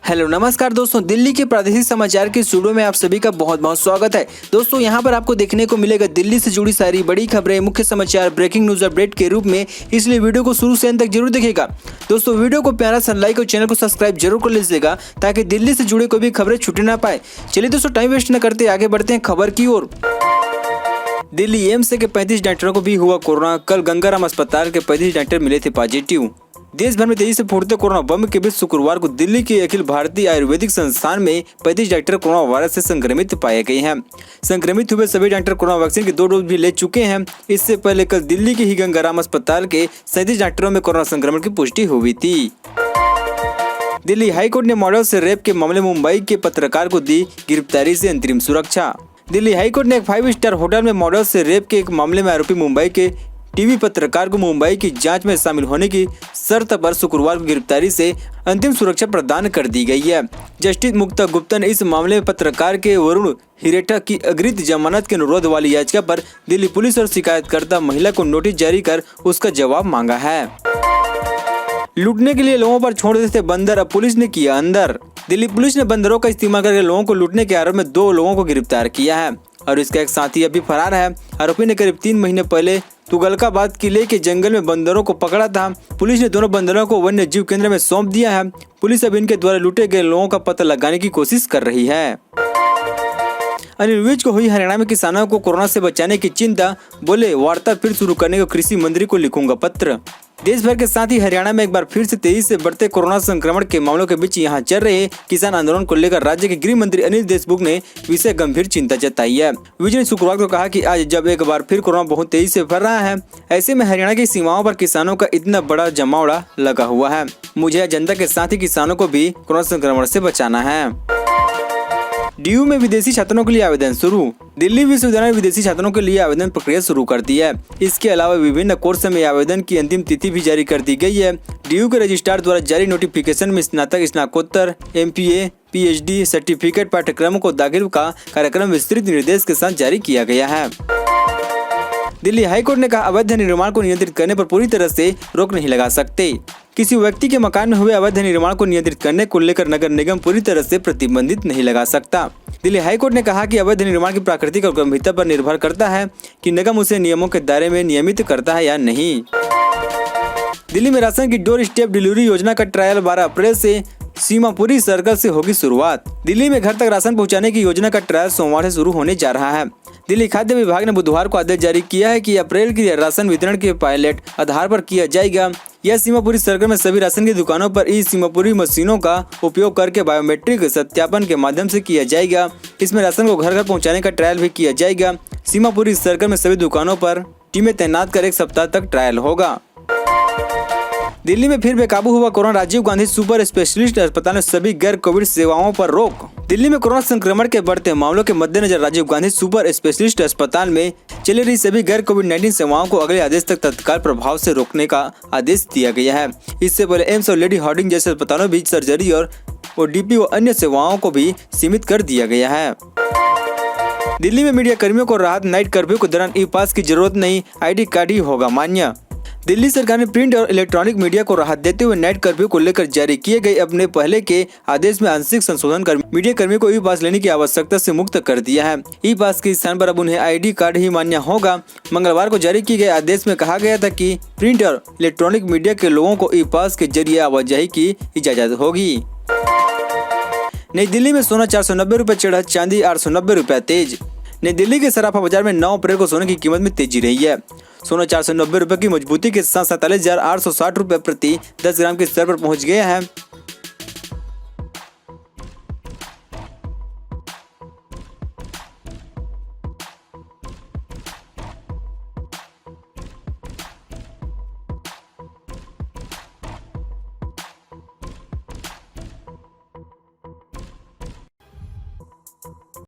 Hello नमस्कार दोस्तों, दिल्ली के प्रादेशिक समाचार के स्टूडियो में आप सभी का बहुत बहुत स्वागत है। दोस्तों यहाँ पर आपको देखने को मिलेगा दिल्ली से जुड़ी सारी बड़ी खबरें, मुख्य समाचार, ब्रेकिंग न्यूज अपडेट के रूप में, इसलिए वीडियो को शुरू से अंत तक जरूर देखिएगा। दोस्तों वीडियो को प्यारा सा लाइक और चैनल को सब्सक्राइब जरूर कर लीजिएगा ताकि दिल्ली से जुड़े कोई भी खबरें छूटे ना पाए। चलिए दोस्तों टाइम वेस्ट न करते आगे बढ़ते हैं खबर की ओर। दिल्ली एम्स के 35 डॉक्टरों को भी हुआ कोरोना। कल गंगाराम अस्पताल के 35 डॉक्टर मिले थे पॉजिटिव। देश भर में तेजी से फूटते कोरोना बम के बीच शुक्रवार को दिल्ली के अखिल भारतीय आयुर्वेदिक संस्थान में 35 डॉक्टर कोरोना वायरस से संक्रमित पाए गए हैं। संक्रमित हुए सभी डॉक्टर कोरोना वैक्सीन की 2 डोज भी ले चुके हैं। इससे पहले कल दिल्ली के ही गंगाराम अस्पताल के 37 डॉक्टरों में कोरोना संक्रमण की पुष्टि हुई थी। दिल्ली हाईकोर्ट ने मॉडल से रेप के मामले में मुंबई के पत्रकार को दी गिरफ्तारी से अंतरिम सुरक्षा। दिल्ली हाईकोर्ट ने एक 5 स्टार होटल में मॉडल से रेप के एक मामले में आरोपी मुंबई के टीवी पत्रकार को मुंबई की जांच में शामिल होने की शर्त पर शुक्रवार को गिरफ्तारी से अंतिम सुरक्षा प्रदान कर दी गई है। जस्टिस मुक्ता गुप्ता ने इस मामले में पत्रकार के वरुण हिरेटा की अग्रिम जमानत के अनुरोध वाली याचिका पर दिल्ली पुलिस और शिकायतकर्ता महिला को नोटिस जारी कर उसका जवाब मांगा है। लूटने के लिए लोगों पर छोड़ देते थे बंदर, अब पुलिस ने किया अंदर। दिल्ली पुलिस ने बंदरों का इस्तेमाल करके लोगों को लूटने के आरोप में 2 लोगों को गिरफ्तार किया है और इसका एक साथी अभी फरार है। आरोपी ने करीब 3 महीने पहले तुगलकाबाद किले के जंगल में बंदरों को पकड़ा था। पुलिस ने दोनों बंदरों को वन्य जीव केंद्र में सौंप दिया है। पुलिस अब इनके द्वारा लूटे गए लोगों का पता लगाने की कोशिश कर रही है। अनिल विज को हुई हरियाणा में किसानों को कोरोना से बचाने की चिंता, बोले वार्ता फिर शुरू करने को कृषि मंत्री को लिखूंगा पत्र। देश भर के साथ ही हरियाणा में एक बार फिर से तेजी से बढ़ते कोरोना संक्रमण के मामलों के बीच यहां चल रहे किसान आंदोलन को लेकर राज्य के गृह मंत्री अनिल देशमुख ने विषय गंभीर चिंता जताई है। विज ने शुक्रवार को कहा कि आज जब एक बार फिर कोरोना बहुत तेजी से फैल रहा है, ऐसे में हरियाणा की सीमाओं पर किसानों का इतना बड़ा जमावड़ा लगा हुआ है। मुझे जनता के साथ ही किसानों को भी कोरोना संक्रमण से बचाना है। डीयू में विदेशी छात्रों के लिए आवेदन शुरू। दिल्ली विश्वविद्यालय ने विदेशी छात्रों के लिए आवेदन प्रक्रिया शुरू कर दी है। इसके अलावा विभिन्न कोर्स में आवेदन की अंतिम तिथि भी जारी कर दी गई है। डीयू के रजिस्ट्रार द्वारा जारी नोटिफिकेशन में स्नातक, स्नातकोत्तर, MPA, PhD सर्टिफिकेट पाठ्यक्रमों को दाखिल का कार्यक्रम विस्तृत निर्देश के साथ जारी किया गया है। दिल्ली हाईकोर्ट ने कहा अवैध निर्माण को नियंत्रित करने पर पूरी तरह से रोक नहीं लगा सकते। किसी व्यक्ति के मकान में हुए अवैध निर्माण को नियंत्रित करने को लेकर नगर निगम पूरी तरह से प्रतिबंधित नहीं लगा सकता। दिल्ली हाईकोर्ट ने कहा कि अवैध निर्माण की प्राकृतिक और गंभीरता पर निर्भर करता है कि निगम उसे नियमों के दायरे में नियमित करता है या नहीं। दिल्ली में राशन की डोर स्टेप डिलीवरी योजना का ट्रायल 12 अप्रैल से सीमापुरी सर्कल से होगी शुरुआत। दिल्ली में घर तक राशन पहुंचाने की योजना का ट्रायल सोमवार से शुरू होने जा रहा है। दिल्ली खाद्य विभाग ने बुधवार को आदेश जारी किया है कि अप्रैल की राशन वितरण के पायलट आधार पर किया जाएगा। यह सीमापुरी सर्कल में सभी राशन की दुकानों पर ई सीमापुरी मशीनों का उपयोग करके बायोमेट्रिक सत्यापन के माध्यम से किया जाएगा। इसमें राशन को घर घर पहुंचाने का ट्रायल भी किया जाएगा। सीमापुरी सर्कल में सभी दुकानों पर टीमें तैनात कर 1 सप्ताह तक ट्रायल होगा। दिल्ली में फिर बेकाबू हुआ corona. Rajiv Gandhi super specialist अस्पताल में सभी गैर कोविड सेवाओं पर रोक। दिल्ली में कोरोना संक्रमण के बढ़ते मामलों के मद्देनजर राजीव गांधी सुपर स्पेशलिस्ट अस्पताल में चली रही सभी गैर कोविड-19 सेवाओं को अगले आदेश तक तत्काल प्रभाव से रोकने का आदेश दिया गया है। इससे पहले एम्स और लेडी हार्डिंग जैसे अस्पतालों में सर्जरी और ODP व अन्य सेवाओं को भी सीमित कर दिया गया है। दिल्ली में मीडिया कर्मियों को राहत। नाइट कर्फ्यू के दौरान ई-पास की जरूरत नहीं, ID कार्ड ही होगा मान्य। दिल्ली सरकार ने प्रिंट और इलेक्ट्रॉनिक मीडिया को राहत देते हुए नाइट कर्फ्यू को लेकर जारी किए गए अपने पहले के आदेश में आंशिक संशोधन कर मीडिया कर्मियों को ई-पास लेने की आवश्यकता से मुक्त कर दिया है। ई-पास के स्थान पर अब उन्हें ID कार्ड ही मान्य होगा। मंगलवार को जारी किए गए आदेश में कहा गया था कि प्रिंट और इलेक्ट्रॉनिक मीडिया के लोगों को ई-पास के जरिए आवाजाही की इजाजत होगी। नई दिल्ली में सोना 490 रुपए चढ़ा, चांदी 890 रुपए तेज। नई दिल्ली के सराफा बाजार में 9 अप्रैल को सोने की कीमत में तेजी रही है। सोना 490 रुपए की मजबूती के साथ 47,860 रुपए प्रति 10 ग्राम के स्तर पर पहुंच गया है।